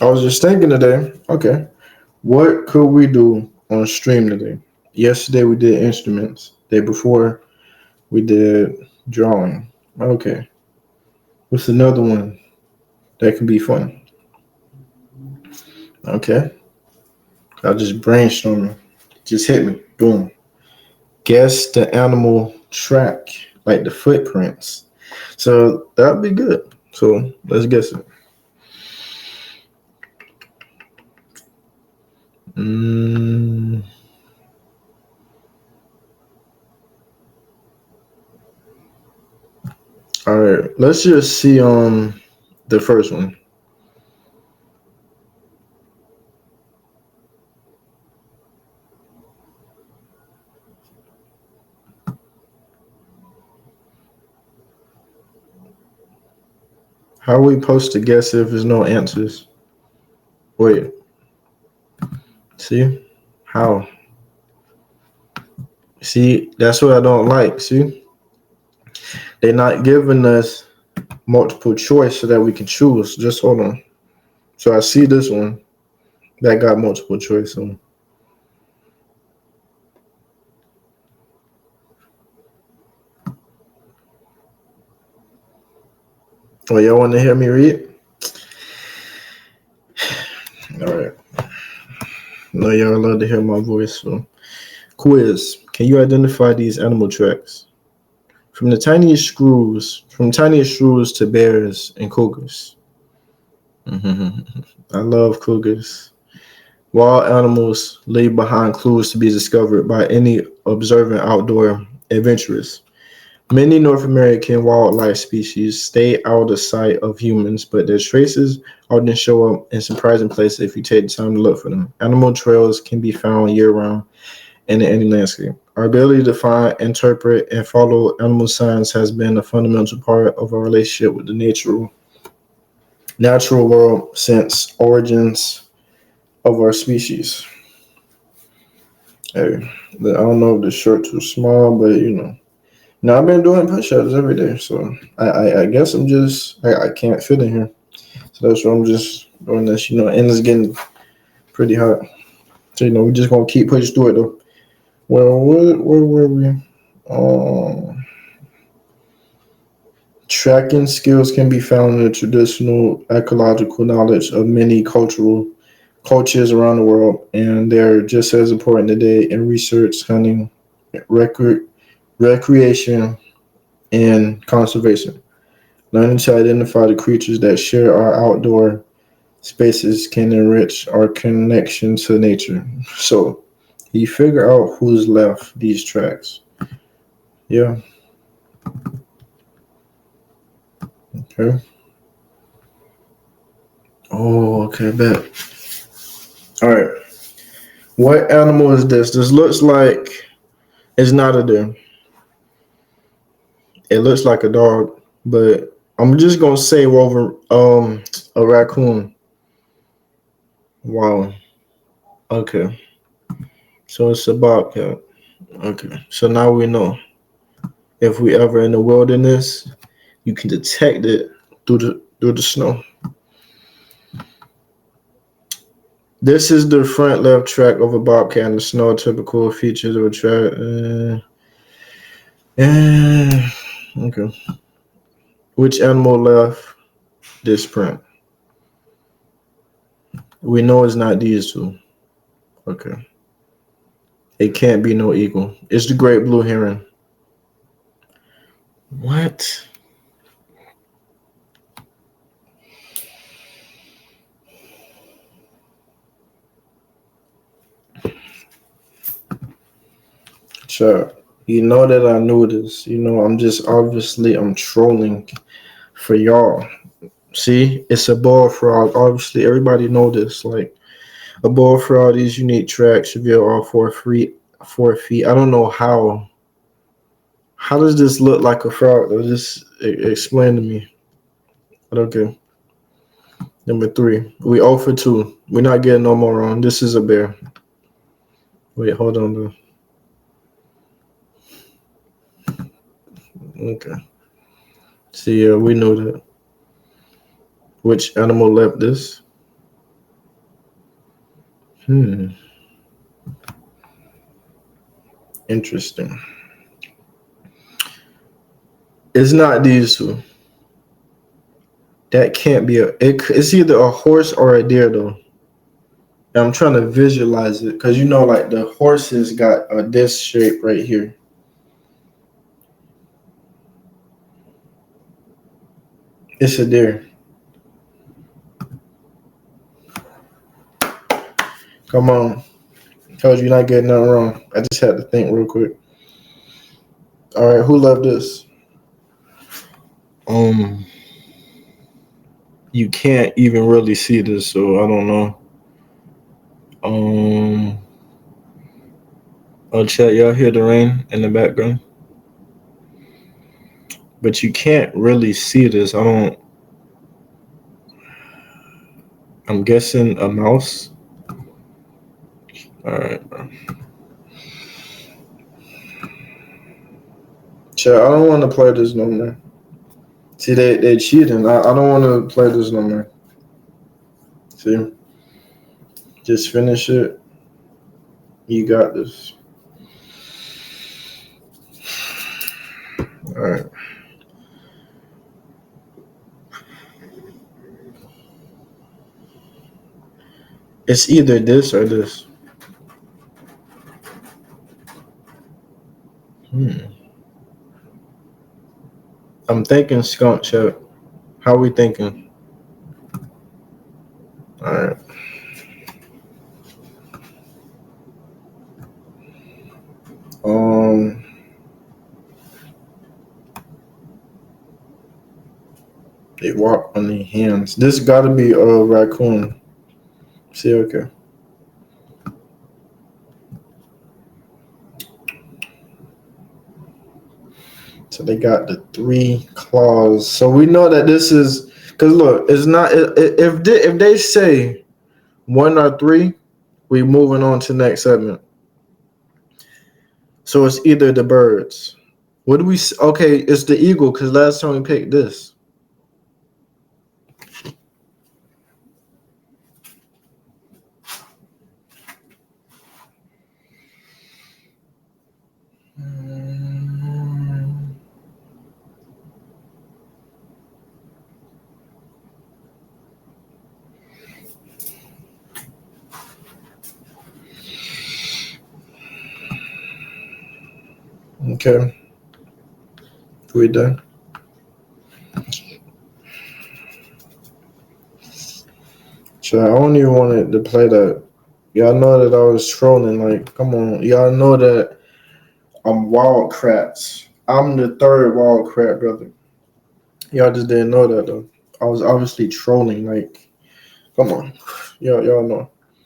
I was just thinking today, okay, what could we do on stream today? Yesterday we did instruments. Day before we did drawing. Okay. What's another one that could be fun? Okay. I just brainstorming. Just hit me. Boom. Guess the animal track, like the footprints. So that'd be good. So let's guess it. Mm, all right. Let's just see the first one. How are we supposed to guess if there's no answers? Wait, see? How? See, that's what I don't like. See? They're not giving us multiple choice so that we can choose. Just hold on. So I see this one that got multiple choice. So, oh, y'all want to hear me read? All right. No, y'all love to hear my voice. So, quiz. Can you identify these animal tracks? From tiniest shrews to bears and cougars. I love cougars. Wild animals leave behind clues to be discovered by any observant outdoor adventurers. Many North American wildlife species stay out of sight of humans, but their traces often show up in surprising places if you take the time to look for them. Animal trails can be found year round and in any landscape. Our ability to find, interpret, and follow animal signs has been a fundamental part of our relationship with the natural world since origins of our species. Hey, I don't know if the shirt too small, but now I've been doing push-ups every day, so I guess I can't fit in here, so that's why I'm just doing this, and it's getting pretty hot, so we're just gonna keep pushing through it though. Well, where were we? Um, Tracking skills can be found in the traditional ecological knowledge of many cultures around the world, and they're just as important today in research, hunting, recre- recreation, and conservation. Learning to identify the creatures that share our outdoor spaces can enrich our connection to nature. So, you figure out who's left these tracks. Yeah, okay. Oh, okay, bet. All right. What animal is this? This looks like it's not a deer. It looks like a dog, but I'm just gonna say a raccoon. Wow. Okay. So it's a bobcat. Okay. So now we know if we ever in the wilderness, you can detect it through the snow. This is the front left track of a bobcat in the snow. Typical features of a track. Okay. Which animal left this print? We know it's not these two. Okay. It can't be no eagle. It's the great blue heron. What? Sure. You know that I knew this. I'm trolling for y'all. See, it's a bullfrog. Obviously, everybody know this. Like a bullfrog, these unique tracks reveal all 4 feet. 4 feet. I don't know how. How does this look like a frog? Though? Just explain to me. But okay. Number three. We 0 for 2. We're not getting no more on. This is a bear. Wait, hold on though. Okay. See, yeah, we know that. Which animal left this? Hmm. Interesting. It's not these two. That can't be it's either a horse or a deer though. And I'm trying to visualize it because you know, like the horses got a disc shape right here. It's a deer. Come on. Told you you're not getting nothing wrong. I just had to think real quick. All right, who loved this? Um, you can't even really see this, so I don't know. Um, oh, chat, y'all hear the rain in the background? But you can't really see this. I don't. I'm guessing a mouse. All right, chat. I don't want to play this no more. See, they cheating. I don't want to play this no more. See, just finish it. You got this. All right. It's either this or this. Hmm. I'm thinking skunk chat. How we thinking? All right. Um. They walk on their hands. This gotta be a raccoon. See, okay. So they got the 3 claws. So we know that this is because look, it's not if they say 1 or 3, we moving on to next segment. So it's either the birds. What do we? Okay, it's the eagle because last time we picked this. Okay, we done. So I don't even wanted to play that. Y'all know that I was trolling. Like, come on, y'all know that I'm wild crats. I'm the third wild crap brother. Y'all just didn't know that though. I was obviously trolling. Like, come on, y'all know.